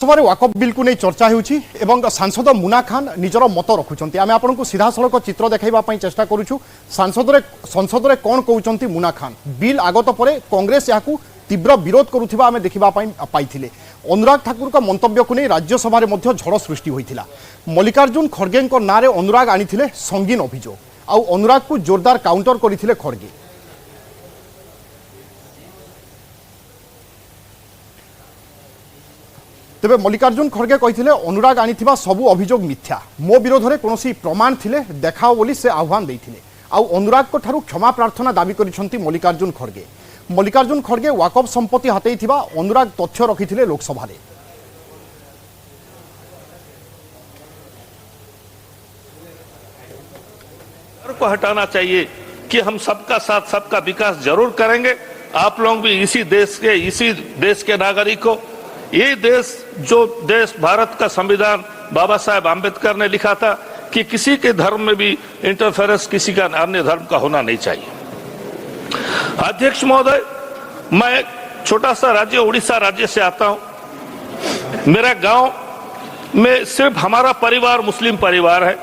सभारे वाकफ bill को नहीं चर्चा हो सांसद मुना खान निजर मत रखुंट आम आपको सीधा सड़क चित्र देखाई चेष्टा करुँ संसद में कौन कहते मुना खान बिल आगत पर कांग्रेस या तीव्र विरोध करुवा आम देखा पाई अनुराग ठाकुर का मंतव्य को नहीं राज्यसभा झड़ सृष्टि होता मल्लिकार्जुन खड़गे ना अनुराग आनी संगीन अभियोग आउ अनुराग को जोरदार काउंटर करते खड़गे। तेबे मल्लिकार्जुन खड़गे कहते अनुराग आनी सबू अभियोग मिथ्या मो विरोध में कौन प्रमाण थिले देखाओ बोली से आह्वान देते आउ अनुराग को ठारू क्षमा प्रार्थना दाबी करिसेंती मल्लिकार्जुन खड़गे वाकफ संपत्ति हाते अनुराग तथ्य रखी लोकसभा को हटाना चाहिए कि हम सबका साथ सबका विकास जरूर करेंगे। आप लोग भी इसी देश के नागरिक हो। ये देश जो देश भारत का संविधान बाबा साहेब आम्बेडकर ने लिखा था कि किसी के धर्म में भी इंटरफेरेंस किसी का अन्य धर्म का होना नहीं चाहिए। अध्यक्ष महोदय, मैं एक छोटा सा राज्य उड़ीसा राज्य से आता हूं। मेरा गांव में सिर्फ हमारा परिवार मुस्लिम परिवार है,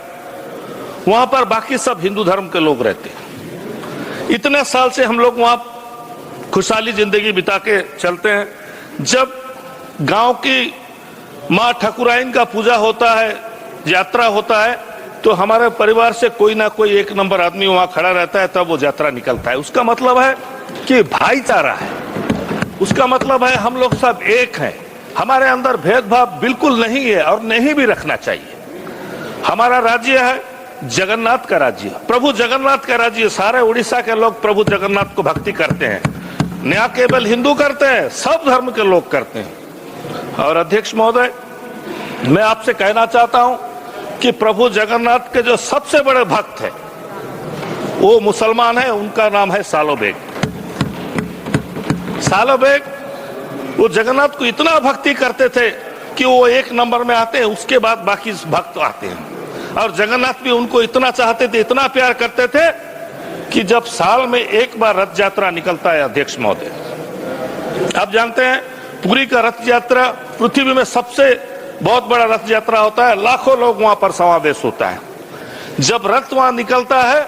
वहां पर बाकी सब हिंदू धर्म के लोग रहते हैं। इतने साल से हम लोग वहां खुशहाली जिंदगी बिता के चलते हैं। जब गांव की मां ठाकुराइन का पूजा होता है, यात्रा होता है, तो हमारे परिवार से कोई ना कोई एक नंबर आदमी वहां खड़ा रहता है, तब वो यात्रा निकलता है। उसका मतलब है कि भाईचारा है, उसका मतलब है हम लोग सब एक हैं। हमारे अंदर भेदभाव बिल्कुल नहीं है और नहीं भी रखना चाहिए। हमारा राज्य है जगन्नाथ का राज्य, प्रभु जगन्नाथ का राज्य। सारे उड़ीसा के लोग प्रभु जगन्नाथ को भक्ति करते हैं, न केवल हिंदू करते हैं, सब धर्म के लोग करते हैं। और अध्यक्ष महोदय, मैं आपसे कहना चाहता हूं कि प्रभु जगन्नाथ के जो सबसे बड़े भक्त है वो मुसलमान है, उनका नाम है सालोबेग। सालोबेग वो जगन्नाथ को इतना भक्ति करते थे कि वो एक नंबर में आते हैं, उसके बाद बाकी भक्त आते हैं। और जगन्नाथ भी उनको इतना चाहते थे, इतना प्यार करते थे कि जब साल में एक बार रथ यात्रा निकलता है अध्यक्ष महोदय, आप जानते हैं पुरी का रथ यात्रा पृथ्वी में सबसे बहुत बड़ा रथ यात्रा होता है, लाखों लोग वहां पर समावेश होता है। जब रथ वहां निकलता है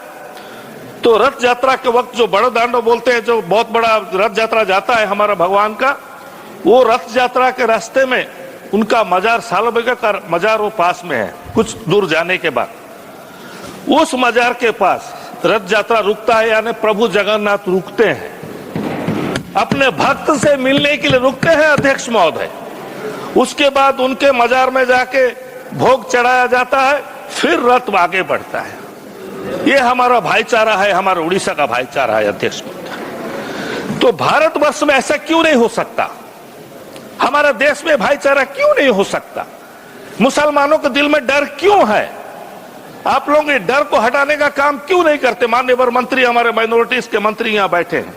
तो रथ यात्रा के वक्त जो बड़ा दांडो बोलते हैं, जो बहुत बड़ा रथ यात्रा जाता है हमारा भगवान का, वो रथ यात्रा के रास्ते में उनका मजार सालोबेग का मजार वो पास में है। कुछ दूर जाने के बाद उस मजार के पास रथ यात्रा रुकता है, यानी प्रभु जगन्नाथ रुकते हैं, अपने भक्त से मिलने के लिए रुकते हैं अध्यक्ष महोदय। उसके बाद उनके मजार में जाके भोग चढ़ाया जाता है, फिर रथ आगे बढ़ता है। ये हमारा भाईचारा है, हमारा उड़ीसा का भाईचारा है अध्यक्ष महोदय। तो भारतवर्ष में ऐसा क्यों नहीं हो सकता? हमारे देश में भाईचारा क्यों नहीं हो सकता? मुसलमानों के दिल में डर क्यों है? आप लोग ये डर को हटाने का काम क्यों नहीं करते? माननीय मंत्री, हमारे माइनॉरिटीज के मंत्री यहां बैठे हैं,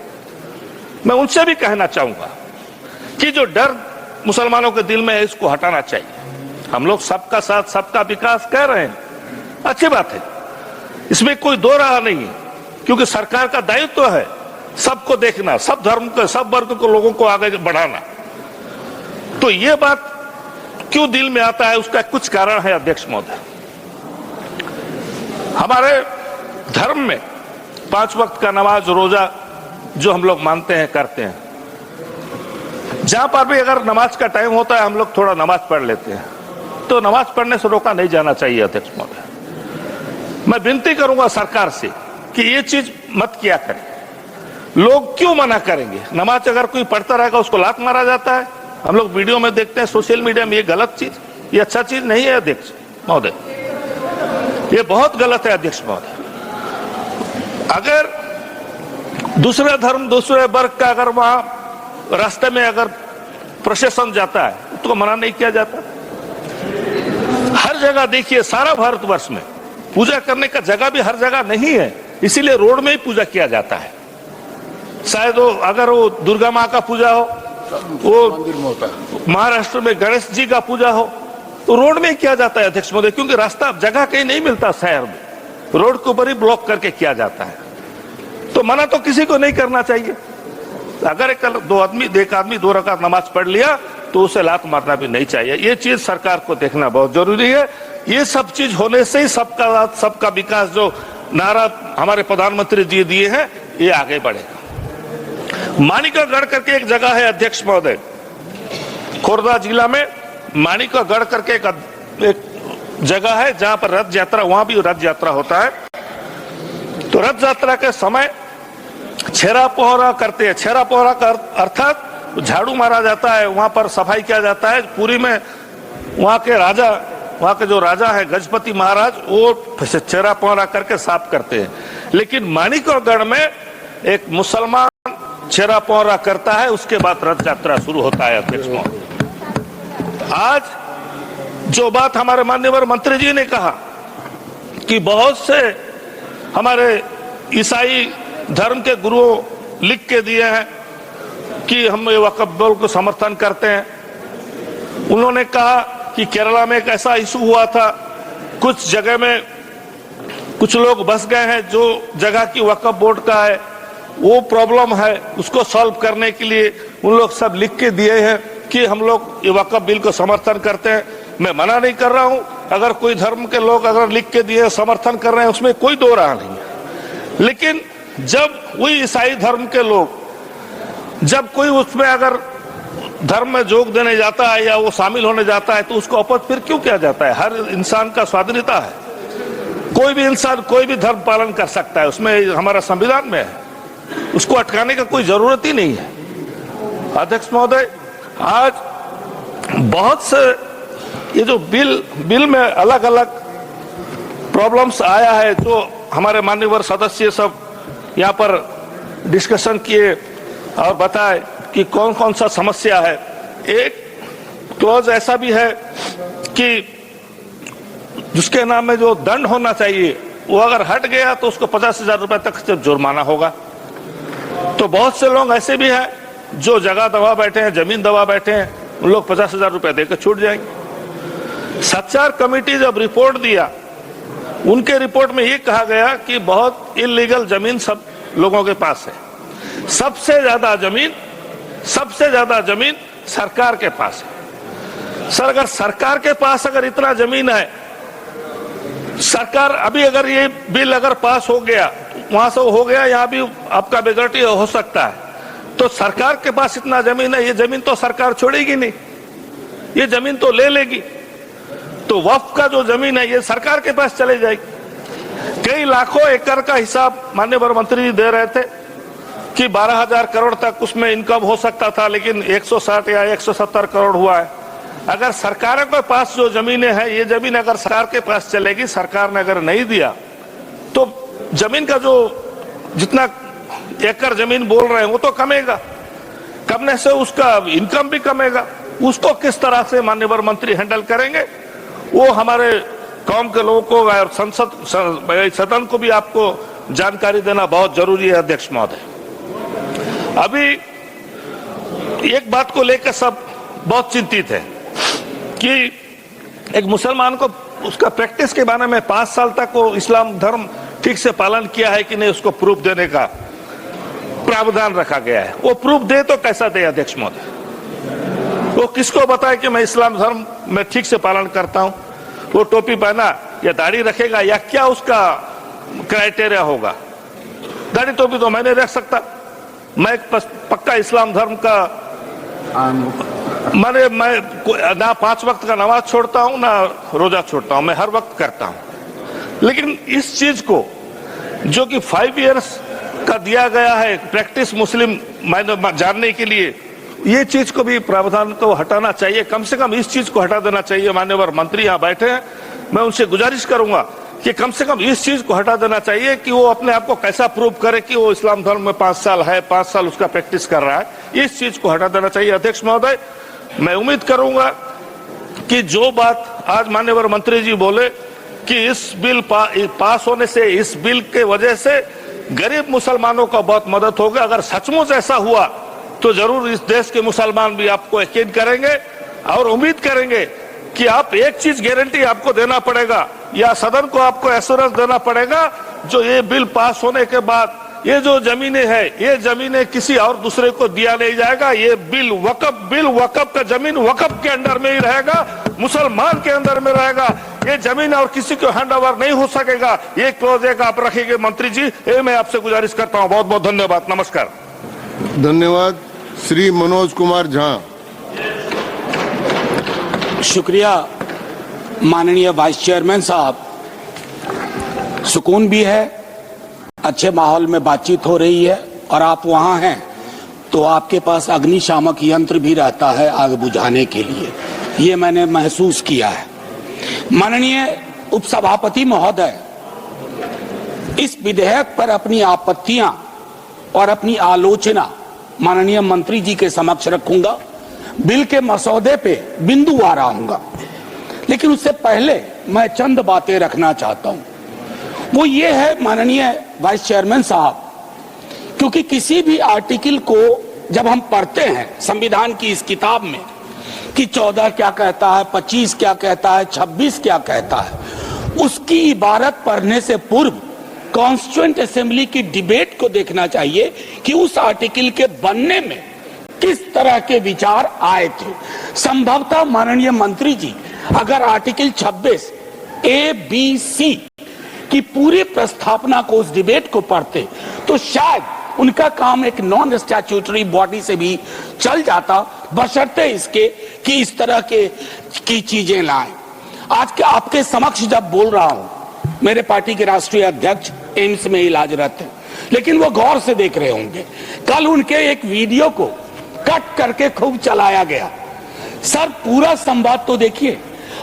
मैं उनसे भी कहना चाहूंगा कि जो डर मुसलमानों के दिल में है, इसको हटाना चाहिए। हम लोग सबका साथ सबका विकास कह रहे हैं, अच्छी बात है, इसमें कोई दो राह नहीं है, क्योंकि सरकार का दायित्व है सबको देखना, सब धर्म के सब वर्ग को लोगों को आगे बढ़ाना। तो ये बात क्यों दिल में आता है, उसका कुछ कारण है अध्यक्ष महोदय। हमारे धर्म में 5 वक्त का नमाज रोजा जो हम लोग मानते हैं, करते हैं, जहां पर भी अगर नमाज का टाइम होता है हम लोग थोड़ा नमाज पढ़ लेते हैं, तो नमाज पढ़ने से रोका नहीं जाना चाहिए अध्यक्ष महोदय। मैं विनती करूंगा सरकार से कि ये चीज मत किया करें। लोग क्यों मना करेंगे? नमाज अगर कोई पढ़ता रहेगा उसको लात मारा जाता है, हम लोग वीडियो में देखते हैं, सोशल मीडिया में। ये गलत चीज, ये अच्छा चीज नहीं है अध्यक्ष महोदय, ये बहुत गलत है अध्यक्ष महोदय। अगर दूसरे धर्म दूसरे वर्ग का अगर वहां रास्ते में अगर प्रशासन जाता है तो मना नहीं किया जाता। हर जगह देखिए, सारा भारतवर्ष में पूजा करने का जगह भी हर जगह नहीं है, इसीलिए रोड में ही पूजा किया जाता है। शायद वो अगर वो दुर्गा माँ का पूजा हो, वो महाराष्ट्र में गणेश जी का पूजा हो, तो रोड में ही किया जाता है अध्यक्ष महोदय, क्योंकि रास्ता जगह कहीं नहीं मिलता शहर में, रोड के ऊपर ही ब्लॉक करके किया जाता है। तो मना तो किसी को नहीं करना चाहिए। अगर एक आदमी 2 रकात नमाज पढ़ लिया तो उसे लात मारना भी नहीं चाहिए। ये चीज सरकार को देखना बहुत जरूरी है। ये सब चीज होने से ही सबका साथ सबका विकास जो नारा हमारे प्रधानमंत्री जी दिए हैं ये आगे बढ़ेगा। माणिकागढ़ करके एक जगह है अध्यक्ष महोदय, खोर्धा जिला में माणिकागढ़ करके एक जगह है जहां पर रथ यात्रा, वहां भी रथ यात्रा होता है। तो रथ यात्रा के समय छेरा पोहरा करते हैं। छेरा पोहरा का अर्थात झाड़ू मारा जाता है, वहां पर सफाई किया जाता है। पूरी में वहां के राजा, वहां के जो राजा है गजपति महाराज, वो छेरा पोहरा करके साफ करते हैं। लेकिन माणिकगढ़ में एक मुसलमान छेरा पोहरा करता है, उसके बाद रथ यात्रा शुरू होता है। अध्यक्ष महोदय, आज जो बात हमारे माननीय मंत्री जी ने कहा कि बहुत से हमारे ईसाई धर्म के गुरुओं लिख के दिए हैं कि हम वक्फ बोर्ड को समर्थन करते हैं। उन्होंने कहा कि केरला में एक ऐसा इशू हुआ था, कुछ जगह में कुछ लोग बस गए हैं, जो जगह की वक्फ बोर्ड का है वो प्रॉब्लम है, उसको सॉल्व करने के लिए उन लोग सब लिख के दिए हैं कि हम लोग ये वक्फ बिल को समर्थन करते हैं। मैं मना नहीं कर रहा हूं, अगर कोई धर्म के लोग अगर लिख के दिए समर्थन कर रहे हैं उसमें कोई दो राह नहीं है। लेकिन जब वही ईसाई धर्म के लोग जब कोई उसमें अगर धर्म में जोग देने जाता है या वो शामिल होने जाता है तो उसको अपोज फिर क्यों किया जाता है? हर इंसान का स्वाधीनता है, कोई भी इंसान कोई भी धर्म पालन कर सकता है, उसमें हमारा संविधान में है, उसको अटकाने का कोई जरूरत ही नहीं है। अध्यक्ष महोदय, आज बहुत से ये जो बिल में अलग अलग प्रॉब्लम्स आया है, जो हमारे माननीय सदस्य सब यहाँ पर डिस्कशन किए और बताए कि कौन कौन सा समस्या है। एक क्लॉज ऐसा भी है कि जिसके नाम में जो दंड होना चाहिए वो अगर हट गया तो उसको 50,000 रुपए तक जुर्माना होगा। तो बहुत से लोग ऐसे भी हैं जो जगह दबा बैठे हैं, जमीन दबा बैठे हैं, उन लोग 50,000 रुपए देकर छूट जाएंगे। सच्चार कमेटी जब रिपोर्ट दिया, उनके रिपोर्ट में ये कहा गया कि बहुत इलीगल जमीन सब लोगों के पास है। सबसे ज्यादा जमीन सरकार के पास है। सर, अगर सरकार के पास अगर इतना जमीन है, सरकार अभी अगर ये बिल अगर पास हो गया, वहां से हो गया, यहाँ भी आपका मेजॉरिटी हो सकता है, तो सरकार के पास इतना जमीन है, ये जमीन तो सरकार छोड़ेगी नहीं, ये जमीन तो ले लेगी। तो वक्फ का जो जमीन है ये सरकार के पास चले जाएगी। कई लाखों एकड़ का हिसाब माननीय मंत्री जी दे रहे थे कि 12,000 करोड़ तक उसमें इनकम हो सकता था, लेकिन 160 या 170 करोड़ हुआ है। अगर सरकारों के पास जो जमीनें हैं, ये जमीन अगर सरकार के पास चलेगी, सरकार ने अगर नहीं दिया तो जमीन का जो जितना एकड़ जमीन बोल रहे हैं वो तो कमेगा, कमने से उसका इनकम भी कमेगा। उसको किस तरह से माननीय मंत्री हैंडल करेंगे, वो हमारे कौम के लोगों को और सदन को भी आपको जानकारी देना बहुत जरूरी है। अध्यक्ष महोदय, अभी एक बात को लेकर सब बहुत चिंतित है कि एक मुसलमान को उसका प्रैक्टिस के बारे में 5 साल तक वो इस्लाम धर्म ठीक से पालन किया है कि नहीं, उसको प्रूफ देने का प्रावधान रखा गया है। वो प्रूफ दे तो कैसा दे? अध्यक्ष महोदय, वो किसको बताए कि मैं इस्लाम धर्म में ठीक से पालन करता हूं? वो टोपी पहना या दाढ़ी रखेगा या क्या उसका क्राइटेरिया होगा? दाढ़ी टोपी तो मैं नहीं रख सकता, मैं एक पक्का इस्लाम धर्म का मैं ना 5 वक्त का नमाज छोड़ता हूं ना रोजा छोड़ता हूं, मैं हर वक्त करता हूं। लेकिन इस चीज को जो कि 5 इयर्स का दिया गया है प्रैक्टिस मुस्लिम जानने के लिए, ये चीज को भी प्रावधान को हटाना चाहिए। कम से कम इस चीज को हटा देना चाहिए। मान्यवर मंत्री यहाँ बैठे हैं, मैं उनसे गुजारिश करूंगा कि कम से कम इस चीज को हटा देना चाहिए कि वो अपने आप को कैसा प्रूव करे कि वो इस्लाम धर्म में 5 साल है, 5 साल उसका प्रैक्टिस कर रहा है। इस चीज को हटा देना चाहिए। अध्यक्ष महोदय, मैं उम्मीद करूंगा कि जो बात आज माननीय मंत्री जी बोले कि इस बिल पास होने से, इस बिल के वजह से गरीब मुसलमानों को बहुत मदद होगी। अगर सचमुच ऐसा हुआ तो जरूर इस देश के मुसलमान भी आपको यकीन करेंगे और उम्मीद करेंगे कि आप एक चीज गारंटी आपको देना पड़ेगा या सदन को आपको एश्योरेंस देना पड़ेगा, जो ये बिल पास होने के बाद ये जो जमीनें हैं, ये जमीनें किसी और दूसरे को दिया नहीं जाएगा। ये बिल वकफ का जमीन वकफ के अंडर में ही रहेगा, मुसलमान के अंदर में रहेगा। ये जमीन और किसी को हैंड ओवर नहीं हो सकेगा। ये क्लोज एक आप रखेंगे मंत्री जी, ये मैं आपसे गुजारिश करता हूं। बहुत बहुत धन्यवाद, नमस्कार। धन्यवाद। श्री मनोज कुमार झा। शुक्रिया माननीय वाइस चेयरमैन साहब। सुकून भी है, अच्छे माहौल में बातचीत हो रही है और आप वहां हैं तो आपके पास अग्निशामक यंत्र भी रहता है आग बुझाने के लिए, ये मैंने महसूस किया है। माननीय उपसभापति महोदय, इस विधेयक पर अपनी आपत्तियां और अपनी आलोचना माननीय मंत्री जी के समक्ष रखूंगा। बिल के मसौदे पे बिंदुवार आऊंगा, लेकिन उससे पहले मैं चंद बातें रखना चाहता हूं। वो ये है माननीय वाइस चेयरमैन साहब, क्योंकि किसी भी आर्टिकल को जब हम पढ़ते हैं संविधान की इस किताब में कि 14 क्या कहता है, 25 क्या कहता है, 26 क्या कहता है, उसकी इबारत पढ़ने से पूर्व कॉन्स्टिट्यूएंट असेंबली की डिबेट को देखना चाहिए कि उस आर्टिकल के बनने में किस तरह के विचार आए थे। संभवतः माननीय मंत्री जी अगर आर्टिकल 26 ABC की पूरी प्रस्तावना को, उस डिबेट को पढ़ते तो शायद उनका काम एक नॉन स्टैट्यूटरी बॉडी से भी चल जाता, बशर्ते इसके कि इस तरह की चीजें लाएं। आज के आपके समक्ष जब बोल रहा हूं, मेरे पार्टी के राष्ट्रीय अध्यक्ष एम्स में इलाजरत है, लेकिन वो गौर से देख रहे होंगे। कल उनके एक वीडियो को कट करके खूब चलाया गया। सर, पूरा संवाद तो देखिए,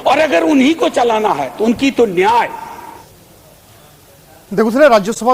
और अगर उन्हीं को चलाना है तो उनकी तो न्याय देखुଥିଲେ राज्यसभा